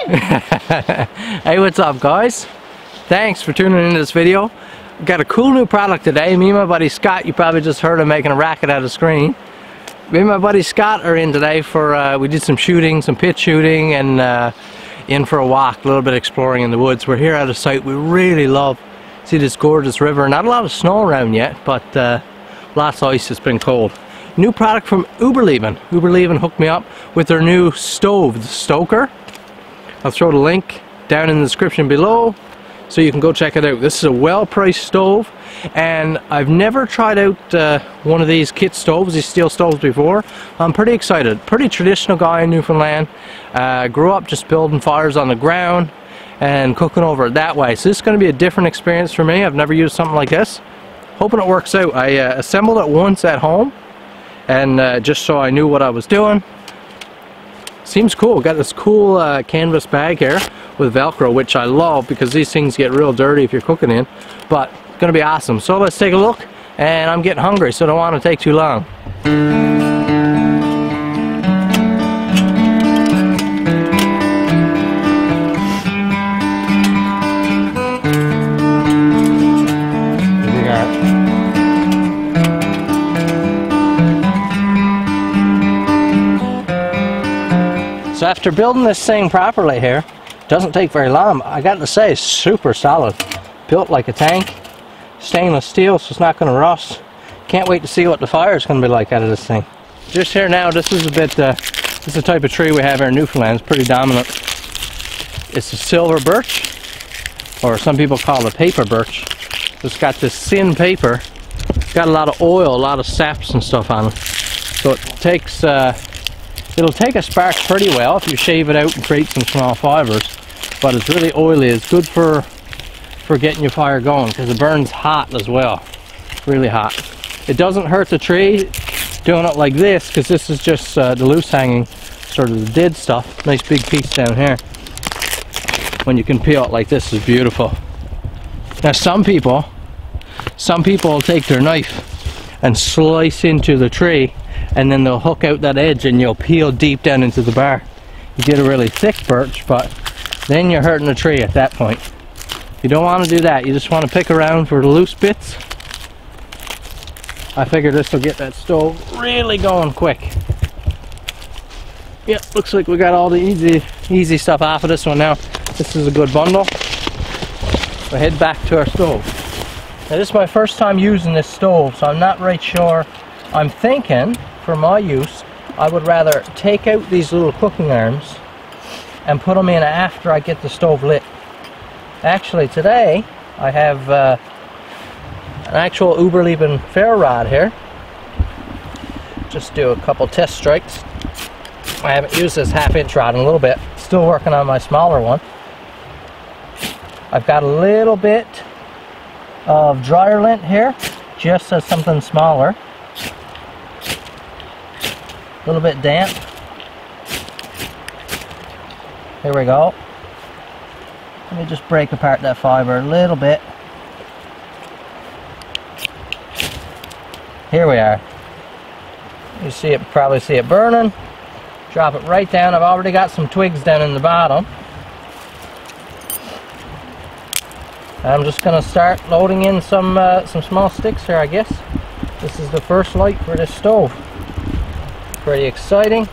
Hey, what's up guys? Thanks for tuning into this video. Got a cool new product today. Me and my buddy Scott, you probably just heard him making a racket out of the screen. Me and my buddy Scott are in today for, we did some shooting, some pit shooting, and in for a walk, a little bit exploring in the woods. We're here at a site we really love. See this gorgeous river. Not a lot of snow around yet, but lots of ice. It's been cold. New product from Überleben. Überleben hooked me up with their new stove, the Stoker. I'll throw the link down in the description below so you can go check it out. This is a well-priced stove, and I've never tried out one of these kit stoves, these steel stoves, before. I'm pretty excited. Pretty traditional guy in Newfoundland. Grew up just building fires on the ground and cooking over it that way. So this is going to be a different experience for me. I've never used something like this. Hoping it works out. I assembled it once at home, and just so I knew what I was doing. Seems cool. Got this cool canvas bag here with Velcro, which I love because these things get real dirty if you're cooking in, but gonna be awesome. So let's take a look, and I'm getting hungry, so I don't want to take too long. So after building this thing properly here, doesn't take very long. I got to say, it's super solid. Built like a tank. Stainless steel, so it's not going to rust. Can't wait to see what the fire is going to be like out of this thing. Just here now, this is a bit, this is the type of tree we have here in Newfoundland. It's pretty dominant. It's a silver birch, or some people call it paper birch. It's got this thin paper. It's got a lot of oil, a lot of saps and stuff on it. So it takes, it'll take a spark pretty well if you shave it out and create some small fibers, but it's really oily. It's good for getting your fire going because it burns hot as well, really hot. It doesn't hurt the tree doing it like this because this is just the loose hanging, sort of the dead stuff. Nice big piece down here. When you can peel it like this, is beautiful. Now some people will take their knife and slice into the tree, and then they'll hook out that edge and you'll peel deep down into the bark. You get a really thick birch, but then you're hurting the tree at that point. You don't want to do that. You just want to pick around for the loose bits. I figure this will get that stove really going quick. Yeah, looks like we got all the easy stuff off of this one now. This is a good bundle. We'll head back to our stove. Now this is my first time using this stove, so I'm not right sure. I'm thinking, for my use, I would rather take out these little cooking arms and put them in after I get the stove lit. Actually today I have an actual Überleben ferro rod here. Just do a couple test strikes. I haven't used this 1/2 inch rod in a little bit. Still working on my smaller one. I've got a little bit of dryer lint here, just as something smaller. A little bit damp. Here we go. Let me just break apart that fiber a little bit. Here we are. You see it, probably see it burning. Drop it right down. I've already got some twigs down in the bottom. I'm just going to start loading in some small sticks here, I guess. This is the first light for this stove. Pretty exciting.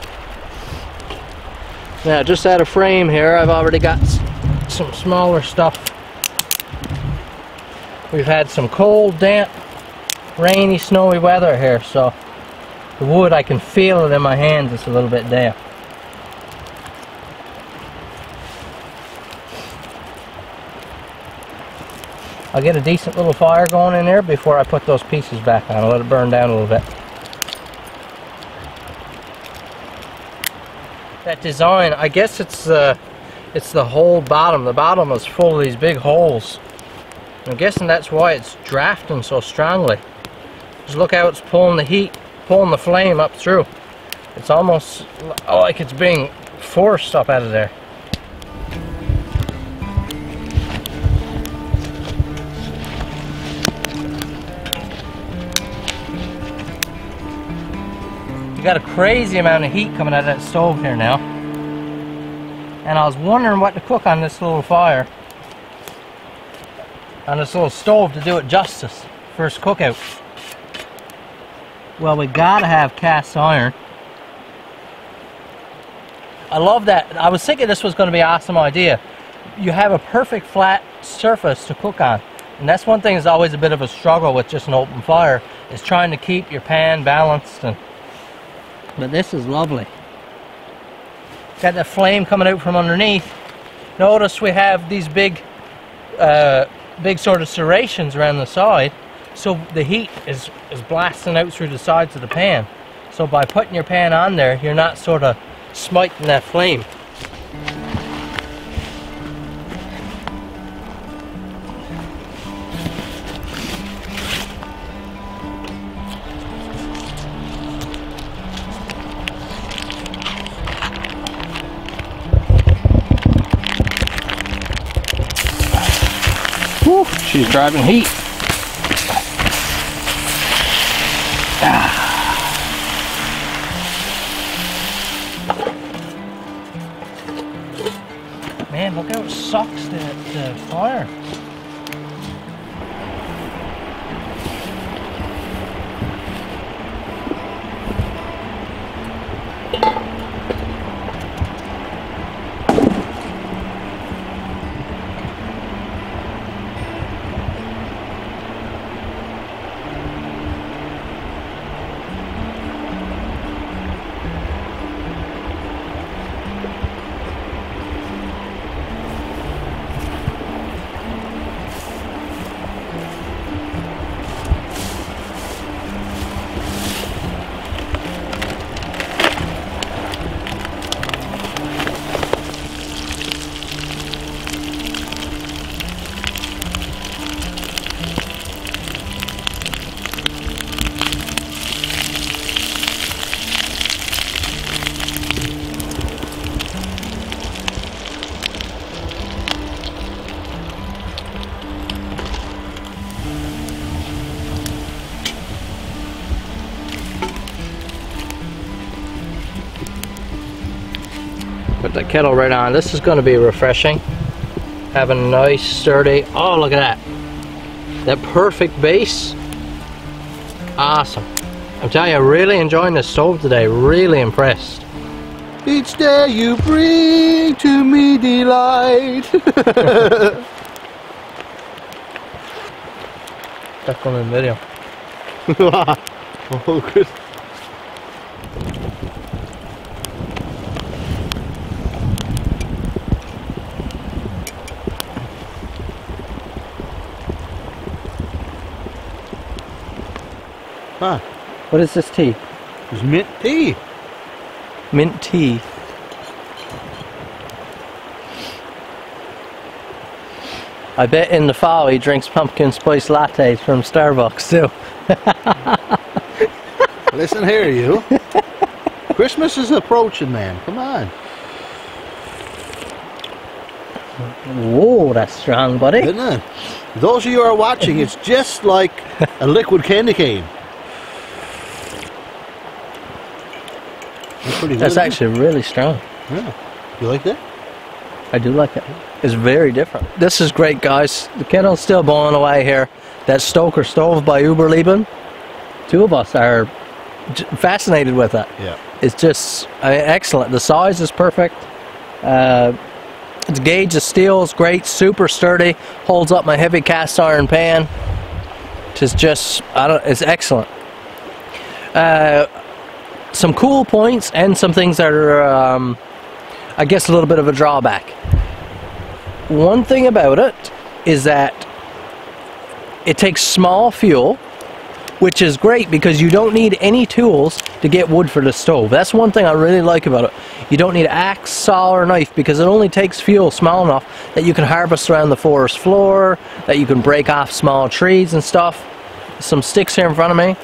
Now, just out of frame here, I've already got some smaller stuff. We've had some cold, damp, rainy, snowy weather here, so the wood, I can feel it in my hands. It's a little bit damp. I'll get a decent little fire going in there before I put those pieces back on. I'll let it burn down a little bit. That design, I guess it's the whole bottom. The bottom is full of these big holes. I'm guessing that's why it's drafting so strongly. Just look how it's pulling the heat, pulling the flame up through. It's almost like it's being forced up out of there. You got a crazy amount of heat coming out of that stove here now. and I was wondering what to cook on this little fire, on this little stove, to do it justice. First cookout. Well, we gotta have cast iron. I love that. I was thinking this was going to be an awesome idea. You have a perfect flat surface to cook on. And that's one thing that's always a bit of a struggle with just an open fire, is trying to keep your pan balanced. But this is lovely. Got that flame coming out from underneath. Notice we have these big sort of serrations around the side, so the heat is blasting out through the sides of the pan. So by putting your pan on there, you're not sort of smiting that flame. Whew, she's driving heat. Man, look how it sucks the fire. Put the kettle right on. This is going to be refreshing. Having a nice sturdy, oh look at that. That perfect base. Awesome. I'm telling you, I'm really enjoying this stove today. Really impressed. Each day you bring to me delight. That's on the video. Oh, good. Huh. What is this tea? It's mint tea. Mint tea. I bet in the fall he drinks pumpkin spice lattes from Starbucks too. Listen here, you. Christmas is approaching, man. Come on. Whoa, that's strong, buddy. Isn't it? Those of you who are watching, it's just like a liquid candy cane. That's pretty good. That's actually really strong. Yeah. You like that? I do like it. It's very different. This is great, guys. The kettle's still blowing away here. That Stoker stove by Überleben. Two of us are fascinated with it. Yeah. It's just excellent. The size is perfect. Its gauge of steel is great. Super sturdy. Holds up my heavy cast iron pan. It's just, it's excellent. Some cool points and some things that are, I guess, a little bit of a drawback. One thing about it is that it takes small fuel, which is great because you don't need any tools to get wood for the stove. That's one thing I really like about it. You don't need axe, saw, or knife because it only takes fuel small enough that you can harvest around the forest floor, that you can break off small trees and stuff. Some sticks here in front of me.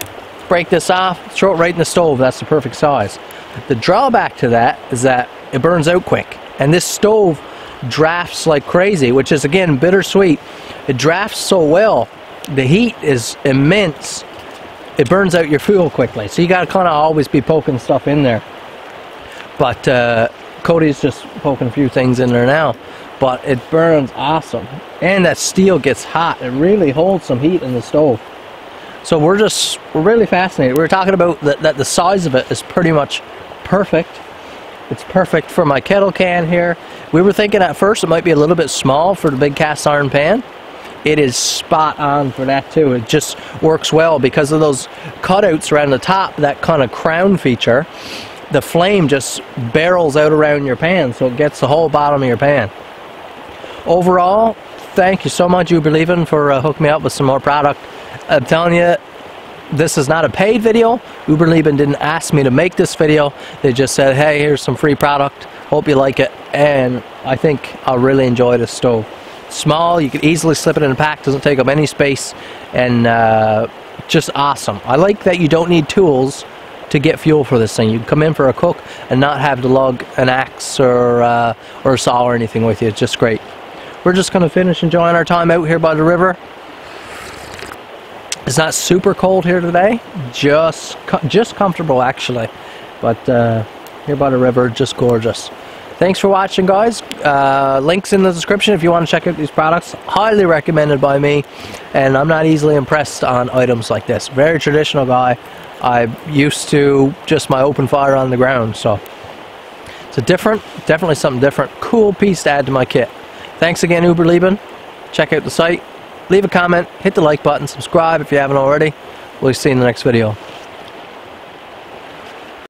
Break this off, throw it right in the stove. That's the perfect size. The drawback to that is that it burns out quick, and this stove drafts like crazy, which is again bittersweet. It drafts so well, the heat is immense, it burns out your fuel quickly, so you got to kind of always be poking stuff in there. But Cody's just poking a few things in there now, but it burns awesome. And that steel gets hot. It really holds some heat in the stove. So we're really fascinated. We were talking about that the size of it is pretty much perfect. It's perfect for my kettle can here. We were thinking at first it might be a little bit small for the big cast iron pan. It is spot on for that too. It just works well because of those cutouts around the top, that kind of crown feature. The flame just barrels out around your pan, so it gets the whole bottom of your pan. Overall, thank you so much, Überleben, for hooking me up with some more product. I'm telling you, this is not a paid video. Überleben didn't ask me to make this video. They just said, hey, here's some free product. Hope you like it. And I think I'll really enjoy this stove. Small, you can easily slip it in a pack, doesn't take up any space, and just awesome. I like that you don't need tools to get fuel for this thing. You can come in for a cook and not have to lug an axe or a saw or anything with you. It's just great. We're just going to finish enjoying our time out here by the river. It's not super cold here today, just comfortable actually, but here by the river, just gorgeous. Thanks for watching, guys. Links in the description if you want to check out these products. Highly recommended by me, and I'm not easily impressed on items like this. Very traditional guy. I'm used to just my open fire on the ground, so it's a definitely something different. Cool piece to add to my kit. Thanks again, Überleben. Check out the site. Leave a comment, hit the like button, subscribe if you haven't already. We'll see you in the next video.